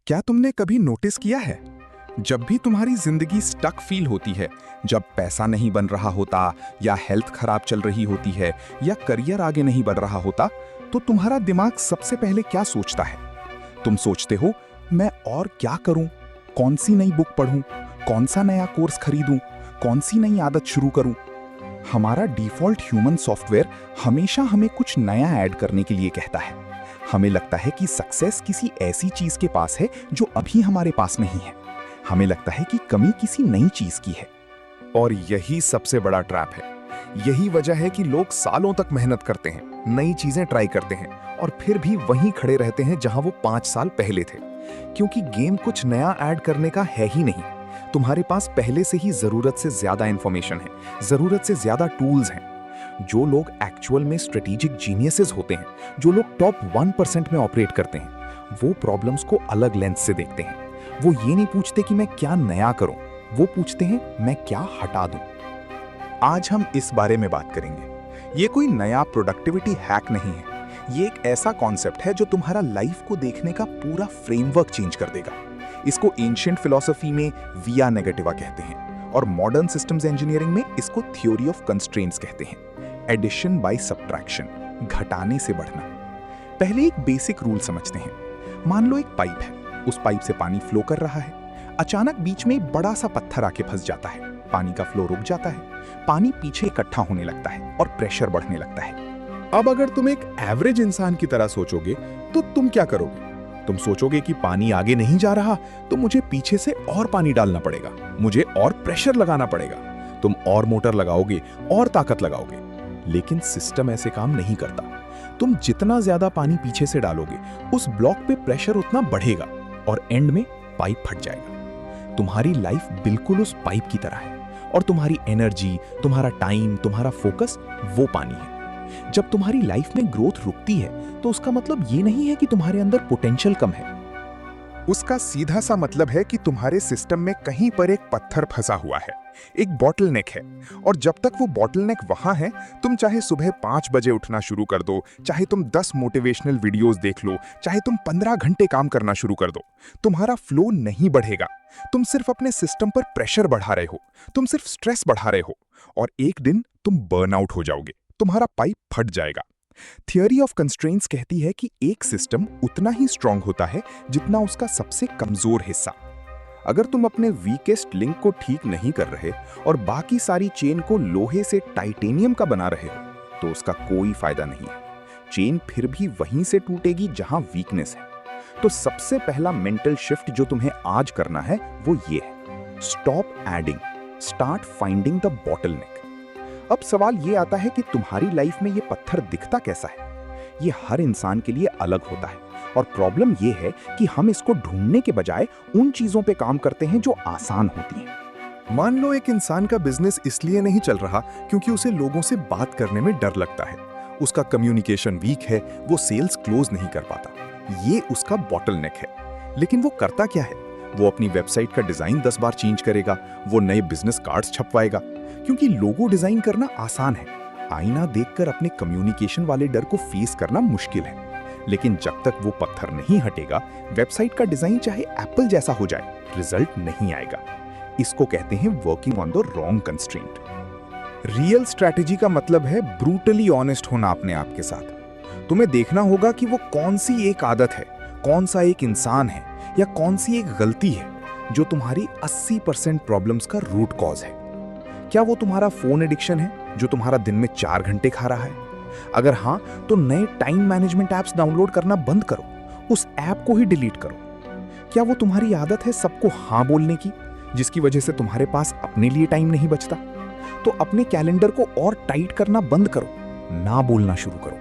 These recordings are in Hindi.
क्या तुमने कभी नोटिस किया है, जब भी तुम्हारी जिंदगी स्टक फील होती है, जब पैसा नहीं बन रहा होता या हेल्थ खराब चल रही होती है या करियर आगे नहीं बढ़ रहा होता, तो तुम्हारा दिमाग सबसे पहले क्या सोचता है? तुम सोचते हो, मैं और क्या करूं? कौन सी नई बुक पढूं? कौन सा नया कोर्स खरीदूं? कौन सी नई आदत शुरू करूं? हमारा डिफॉल्ट ह्यूमन सॉफ्टवेयर हमेशा हमें कुछ नया ऐड करने के लिए कहता है। हमें लगता है कि सक्सेस किसी ऐसी चीज के पास है जो अभी हमारे पास नहीं है। हमें लगता है कि कमी किसी नई चीज की है। और यही सबसे बड़ा ट्रैप है। यही वजह है कि लोग सालों तक मेहनत करते हैं, नई चीजें ट्राई करते हैं और फिर भी वहीं खड़े रहते हैं जहां वो 5 साल पहले थे। क्योंकि गेम कुछ नया ऐड करने का है ही नहीं। तुम्हारे पास पहले से ही जरूरत से ज्यादा इंफॉर्मेशन है, जरूरत से ज्यादा टूल्स हैं। जो लोग एक्चुअल में स्ट्रेटेजिक जीनियसेस होते हैं, जो लोग टॉप 1% में ऑपरेट करते हैं, वो प्रॉब्लम्स को अलग लेंस से देखते हैं। वो ये नहीं पूछते कि मैं क्या नया करूं, वो पूछते हैं मैं क्या हटा दूं। आज हम इस बारे में बात करेंगे। ये कोई नया प्रोडक्टिविटी हैक नहीं है। ये एक ऐसा कॉन्सेप्ट है जो तुम्हारा लाइफ को देखने का पूरा फ्रेमवर्क चेंज कर देगा। इसको एंशिएंट फिलॉसफी में विया नेगेटिवा कहते हैं और मॉडर्न सिस्टम्स इंजीनियरिंग में इसको थ्योरी ऑफ कंस्ट्रेंट्स कहते हैं। एडिशन बाय सब्ट्रैक्शन, घटाने से बढ़ना। पहले एक बेसिक रूल समझते हैं। मान लो एक पाइप है, उस पाइप से पानी फ्लो कर रहा है। अचानक बीच में एक बड़ा सा पत्थर आके फंस जाता है, पानी का फ्लो रुक जाता है, पानी पीछे इकट्ठा होने लगता है और प्रेशर बढ़ने लगता है। अब अगर तुम एक एवरेज इंसान की तरह सोचोगे तो तुम क्या करोगे? तुम सोचोगे कि पानी आगे नहीं जा रहा तो मुझे पीछे से और पानी डालना पड़ेगा, मुझे और प्रेशर लगाना पड़ेगा। तुम और मोटर लगाओगे और ताकत लगाओगे। लेकिन सिस्टम ऐसे काम नहीं करता। तुम जितना ज्यादा पानी पीछे से डालोगे, उस ब्लॉक पे प्रेशर उतना बढ़ेगा और एंड में पाइप फट जाएगा। तुम्हारी लाइफ बिल्कुल उस पाइप की तरह है और तुम्हारी एनर्जी, तुम्हारा टाइम, तुम्हारा फोकस वो पानी है। जब तुम्हारी लाइफ में ग्रोथ रुकती है तो उसका मतलब ये नहीं है कि तुम्हारे अंदर पोटेंशियल कम है। उसका सीधा सा मतलब है कि तुम्हारे सिस्टम में कहीं पर एक पत्थर फंसा हुआ है, एक बॉटलनेक है। और जब तक वो बॉटलनेक वहां है, तुम चाहे सुबह 5 बजे उठना शुरू कर दो, चाहे तुम 10 मोटिवेशनल वीडियोस देख लो, चाहे तुम 15 घंटे काम करना शुरू कर दो, तुम्हारा फ्लो नहीं बढ़ेगा। तुम सिर्फ अपने सिस्टम पर प्रेशर बढ़ा रहे हो, तुम सिर्फ स्ट्रेस बढ़ा रहे हो और एक दिन तुम बर्नआउट हो जाओगे, तुम्हारा पाइप फट जाएगा। थियरी ऑफ कंस्ट्रेंट्स कहती है कि एक सिस्टम उतना ही स्ट्रांग होता है जितना उसका सबसे कमजोर हिस्सा। अगर तुम अपने वीकेस्ट लिंक को ठीक नहीं कर रहे और बाकी सारी चेन को लोहे से टाइटेनियम का बना रहे हो, तो उसका कोई फायदा नहीं है। चेन फिर भी वहीं से टूटेगी जहां वीकनेस है। तो सबसे पहला मेंटल शिफ्ट जो तुम्हें आज करना है वो ये है, stop adding, start finding the bottleneck. अब सवाल ये आता है कि तुम्हारी लाइफ में ये पत्थर दिखता कैसा है? ये हर इंसान के लिए अलग होता है और प्रॉब्लम ये है कि हम इसको ढूंढने के बजाय उन चीजों पे काम करते हैं जो आसान होती हैं। मान लो एक इंसान का बिजनेस इसलिए नहीं चल रहा क्योंकि उसे लोगों से बात करने में डर लगता है, उसका कम्युनिकेशन वीक है, वो सेल्स क्लोज नहीं कर पाता। ये उसका बॉटलनेक है। लेकिन वो करता क्या है? वो अपनी वेबसाइट का डिजाइन 10 बार चेंज करेगा, वो नए बिजनेस कार्ड्स छपवाएगा, क्योंकि लोगो डिजाइन करना आसान है। आईना देखकर अपने कम्युनिकेशन वाले डर को फेस करना मुश्किल है। लेकिन जब तक वो पत्थर नहीं हटेगा, वेबसाइट का डिजाइन चाहे एप्पल जैसा हो जाए, रिजल्ट नहीं आएगा। इसको कहते हैं working on the wrong constraint. Real strategy का मतलब है ब्रूटली ऑनेस्ट होना अपने आप के साथ। तुम्हें देखना होगा कि वो कौन सी एक आदत है, कौन सा एक इंसान है या कौन सी एक गलती है जो तुम्हारी 80% प्रॉब्लम्स का रूट कॉज है। क्या वो तुम्हारा फोन एडिक्शन है जो तुम्हारा दिन में 4 घंटे खा रहा है? अगर हाँ, तो नए टाइम मैनेजमेंट एप्स डाउनलोड करना बंद करो, उस ऐप को ही डिलीट करो। क्या वो तुम्हारी आदत है सबको हाँ बोलने की, जिसकी वजह से तुम्हारे पास अपने लिए टाइम नहीं बचता? तो अपने कैलेंडर को और टाइट करना बंद करो, ना बोलना शुरू करो।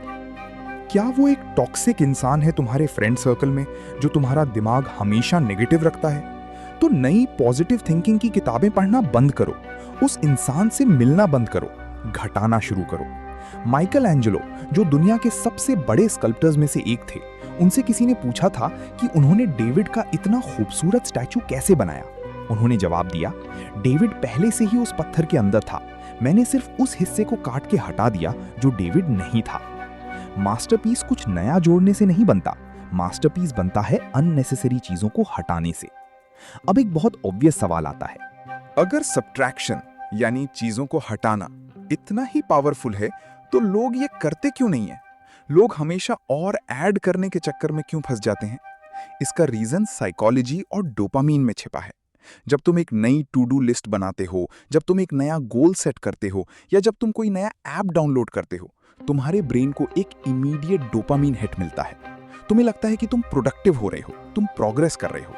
क्या वो एक टॉक्सिक इंसान है तुम्हारे फ्रेंड सर्कल में जो तुम्हारा दिमाग हमेशा नेगेटिव रखता है? तो नई पॉजिटिव थिंकिंग की किताबें पढ़ना बंद करो, उस इंसान से मिलना बंद करो, घटाना शुरू करो। माइकल एंजेलो, जो दुनिया के सबसे बड़े स्कल्प्टर्स में से एक थे, उनसे किसी ने पूछा था कि उन्होंने डेविड का इतना खूबसूरत स्टैचू कैसे बनाया। उन्होंने जवाब दिया, डेविड पहले से ही उस पत्थर के अंदर था, मैंने सिर्फ उस हिस्से को काट के हटा दिया जो डेविड नहीं था। मास्टरपीस कुछ नया जोड़ने से नहीं बनता, मास्टरपीस बनता है अननेसेसरी चीजों को हटाने से। अब एक बहुत ऑब्वियस सवाल आता है, अगर सब्ट्रैक्शन यानी चीजों को हटाना इतना ही पावरफुल है तो लोग ये करते क्यों नहीं है? लोग हमेशा और ऐड करने के चक्कर में क्यों फंस जाते हैं? इसका रीजन साइकोलॉजी और डोपामीन में छिपा है। जब तुम एक नई टू डू लिस्ट बनाते हो, जब तुम एक नया गोल सेट करते हो या जब तुम कोई नया ऐप डाउनलोड करते हो, तुम्हारे ब्रेन को एक इमीडिएट डोपामीन हिट मिलता है। तुम्हें लगता है कि तुम प्रोडक्टिव हो रहे हो, तुम प्रोग्रेस कर रहे हो।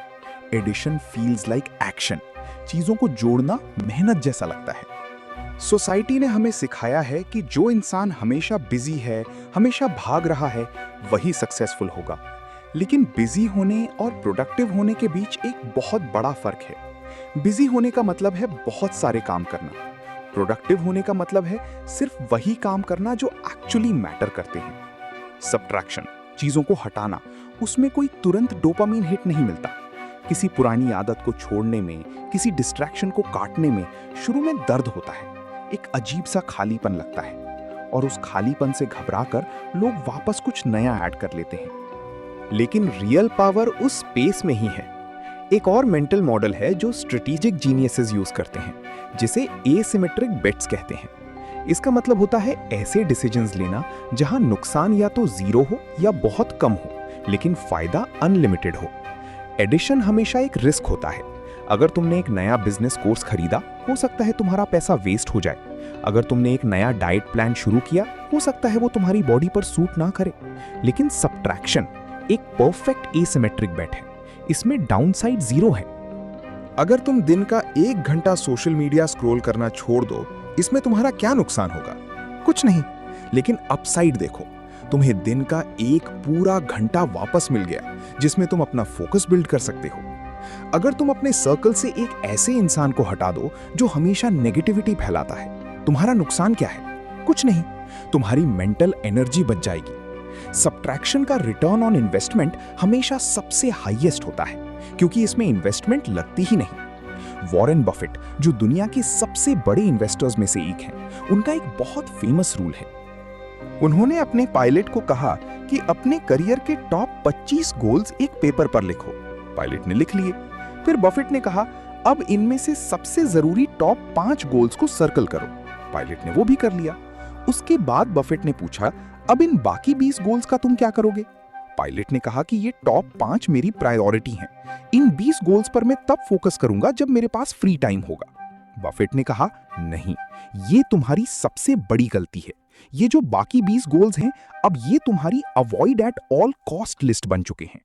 Addition feels like action. चीजों को जोड़ना मेहनत जैसा लगता है। सोसाइटी ने हमें सिखाया है कि जो इंसान हमेशा बिजी है, हमेशा भाग रहा है, वही सक्सेसफुल होगा। लेकिन बिजी होने और प्रोडक्टिव होने के बीच एक बहुत बड़ा फर्क है। बिजी होने का मतलब है बहुत सारे काम करना। प्रोडक्टिव होने का मतलब है सिर्फ वही काम करना जो एक्चुअली मैटर करते हैं। सब्ट्रैक्शन, चीजों को हटाना, उसमें कोई तुरंत डोपामीन हिट नहीं मिलता। किसी पुरानी आदत को छोड़ने में, किसी डिस्ट्रैक्शन को काटने में शुरू में दर्द होता है, एक अजीब सा खालीपन लगता है, और उस खालीपन से घबराकर लोग वापस कुछ नया ऐड कर लेते हैं। लेकिन रियल पावर उस स्पेस में ही है। एक और मेंटल मॉडल है जो स्ट्रेटेजिक जीनियसेस यूज करते हैं, जिसे एसिमेट्रिक बेट्स कहते हैं। इसका मतलब होता है ऐसे डिसीजंस लेना जहां नुकसान या तो जीरो हो या बहुत कम हो, लेकिन फायदा अनलिमिटेड हो। एडिशन हमेशा एक रिस्क होता है। अगर तुमने एक नया बिजनेस कोर्स खरीदा, हो सकता है तुम्हारा पैसा वेस्ट हो जाए। अगर तुमने एक नया डाइट प्लान शुरू किया, हो सकता है वो तुम्हारी बॉडी पर सूट ना करे। लेकिन सब्ट्रैक्शन एक परफेक्ट एसिमेट्रिक बेट है। इसमें डाउनसाइड जीरो है। अगर तुम दिन का 1 घंटा सोशल मीडिया स्क्रॉल करना छोड़ दो, इसमें तुम्हारा क्या नुकसान होगा? कुछ नहीं। लेकिन अपसाइड देखो, तुम्हें दिन का एक पूरा घंटा वापस मिल गया जिसमें तुम अपना फोकस बिल्ड कर सकते हो। अगर तुम अपने सर्कल से एक ऐसे इंसान को हटा दो जो हमेशा नेगेटिविटी फैलाता है, तुम्हारा नुकसान क्या है? कुछ नहीं। तुम्हारी मेंटल एनर्जी बच जाएगी। सब्ट्रैक्शन का रिटर्न ऑन इन्वेस्टमेंट हमेशा सबसे हाईएस्ट होता है, क्योंकि इसमें इन्वेस्टमेंट लगती ही नहीं। वॉरेन बफेट, जो दुनिया के सबसे बड़े इन्वेस्टर्स में से एक हैं, उनका एक बहुत फेमस रूल है। उन्होंने अपने पायलट को कहा कि अपने करियर के टॉप 25 गोल्स एक पेपर पर लिखो। पायलट ने लिख लिए। फिर बफेट ने कहा, अब इनमें से सबसे जरूरी टॉप 5 गोल्स को सर्कल करो। पायलट ने वो भी कर लिया। उसके बाद बफेट ने पूछा, अब इन बाकी 20 गोल्स का तुम क्या करोगे? पायलट ने कहा कि ये टॉप 5 मेरी प्रायोरिटी हैं। इन 20 गोल्स पर मैं तब फोकस करूंगा जब मेरे पास फ्री टाइम होगा। बफेट ने कहा, नहीं, ये तुम्हारी सबसे बड़ी गलती है। ये जो बाकी 20 गोल्स हैं, अब ये तुम्हारी avoid at all cost list बन चुके हैं।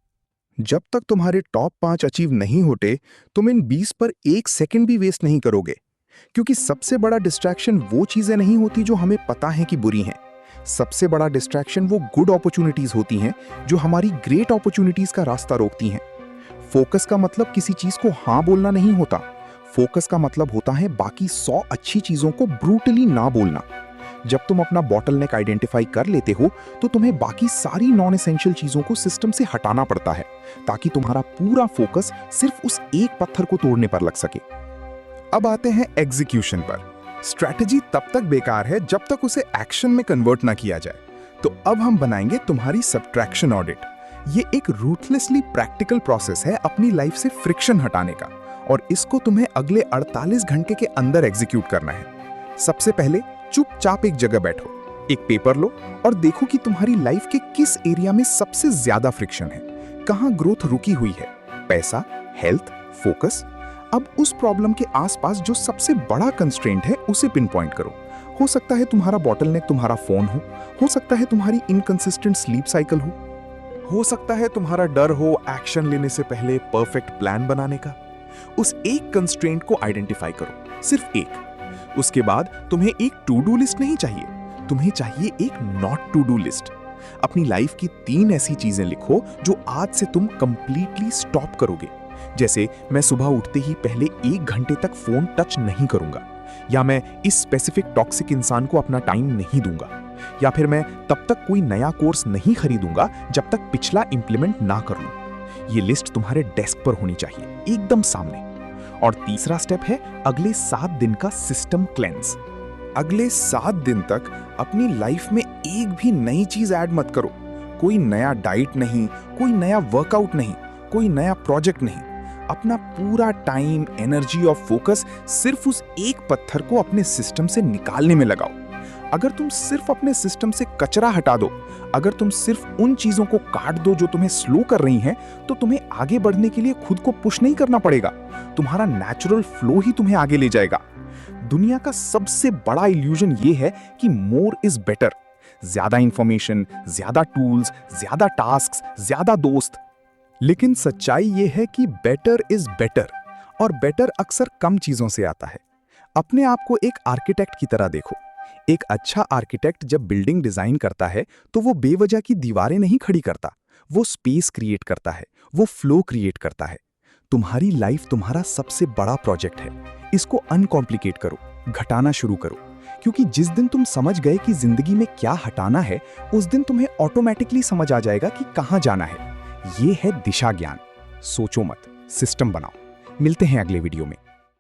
जब तक तुम्हारे टॉप 5 अचीव नहीं होते, तुम इन 20 पर 1 सेकंड भी वेस्ट नहीं करोगे, क्योंकि सबसे बड़ा डिस्ट्रैक्शन वो चीजें नहीं होती जो हमें पता है कि बुरी हैं। सबसे बड़ा डिस्ट्रैक्शन वो गुड अपॉर्चुनिटीज होती हैं जो हमारी ग्रेट अपॉर्चुनिटीज का रास्ता रोकती हैं। फोकस का मतलब किसी चीज को हाँ बोलना नहीं होता। फोकस का मतलब होता है बाकी 100 अच्छी चीजों को ब्रूटली ना बोलना। जब तुम अपना बॉटलनेक आइडेंटिफाई कर लेते हो, तो तुम्हें बाकी सारी नॉन एसेंशियल चीजों को सिस्टम से हटाना पड़ता है, ताकि तुम्हारा पूरा फोकस सिर्फ उस एक पत्थर को तोड़ने पर लग सके। अब आते हैं एग्जीक्यूशन पर। स्ट्रैटेजी तब तक बेकार है जब तक उसे एक्शन में कन्वर्ट ना किया जाए। तो अब हम बनाएंगे तुम्हारी सब्ट्रैक्शन ऑडिट। ये एक रूथलेसली प्रैक्टिकल प्रोसेस है अपनी लाइफ से फ्रिक्शन हटाने का, और इसको तुम्हें अगले 48 घंटे के अंदर एग्जीक्यूट करना है। सबसे पहले चुपचाप एक जगह बैठो, एक पेपर लो और देखो कि तुम्हारी लाइफ के किस एरिया में सबसे ज्यादा फ्रिक्शन है, कहां ग्रोथ रुकी हुई है, पैसा, हेल्थ, फोकस। अब उस प्रॉब्लम के आसपास जो सबसे बड़ा कंस्ट्रेंट है उसे पिन पॉइंट करो। हो सकता है तुम्हारा बॉटलनेक तुम्हारा फोन हो सकता है तुम्हारी इनकंसिस्टेंट स्लीप साइकिल हो सकता है तुम्हारा डर हो एक्शन लेने से पहले परफेक्ट प्लान बनाने का। उस एक कंस्ट्रेंट को आइडेंटिफाई करो, सिर्फ एक। उसके बाद तुम्हें एक टू डू लिस्ट नहीं चाहिए, तुम्हें चाहिए एक नॉट टू डू लिस्ट। अपनी लाइफ की 3 ऐसी चीजें लिखो जो आज से तुम कंप्लीटली स्टॉप करोगे। जैसे, मैं सुबह उठते ही पहले 1 घंटे तक फोन टच नहीं करूंगा, या मैं इस स्पेसिफिक टॉक्सिक इंसान को अपना टाइम नहीं दूंगा, या फिर मैं तब तक कोई नया कोर्स नहीं खरीदूंगा जब तक पिछला इंप्लीमेंट ना कर लूं। ये लिस्ट तुम्हारे डेस्क पर होनी चाहिए, एकदम सामने। और तीसरा स्टेप है अगले 7 दिन का सिस्टम क्लेंस। अगले 7 दिन तक अपनी लाइफ में एक भी नई चीज ऐड मत करो। कोई नया डाइट नहीं, कोई नया वर्कआउट नहीं, कोई नया प्रोजेक्ट नहीं। अपना पूरा टाइम, एनर्जी और फोकस सिर्फ उस एक पत्थर को अपने सिस्टम से निकालने में लगाओ। अगर तुम सिर्फ अपने सिस्टम से कचरा हटा दो, अगर तुम सिर्फ उन चीजों को काट दो जो तुम्हें स्लो कर रही हैं, तो तुम्हें आगे बढ़ने के लिए खुद को पुश नहीं करना पड़ेगा। तुम्हारा नेचुरल फ्लो ही तुम्हें आगे ले जाएगा। दुनिया का सबसे बड़ा इल्यूजन ये है कि मोर इज बेटर। ज्यादा इंफॉर्मेशन, ज्यादा टूल्स, ज्यादा टास्क्स, ज्यादा दोस्त। लेकिन सच्चाई ये है कि बेटर इज बेटर, और बेटर अक्सर कम चीजों से आता है। अपने आप को एक आर्किटेक्ट की तरह देखो। एक अच्छा आर्किटेक्ट जब बिल्डिंग डिजाइन करता है तो वो बेवजह की दीवारें नहीं खड़ी करता, वो स्पेस क्रिएट करता है, वो फ्लो क्रिएट करता है। तुम्हारी लाइफ तुम्हारा सबसे बड़ा प्रोजेक्ट है। इसको अनकॉम्प्लिकेट करो, घटाना शुरू करो, क्योंकि जिस दिन तुम समझ गए कि जिंदगी में क्या हटाना है, उस दिन तुम्हें ऑटोमेटिकली समझ आ जाएगा कि कहां जाना है। ये है दिशा ज्ञान। सोचो मत, सिस्टम बनाओ। मिलते हैं अगले वीडियो में।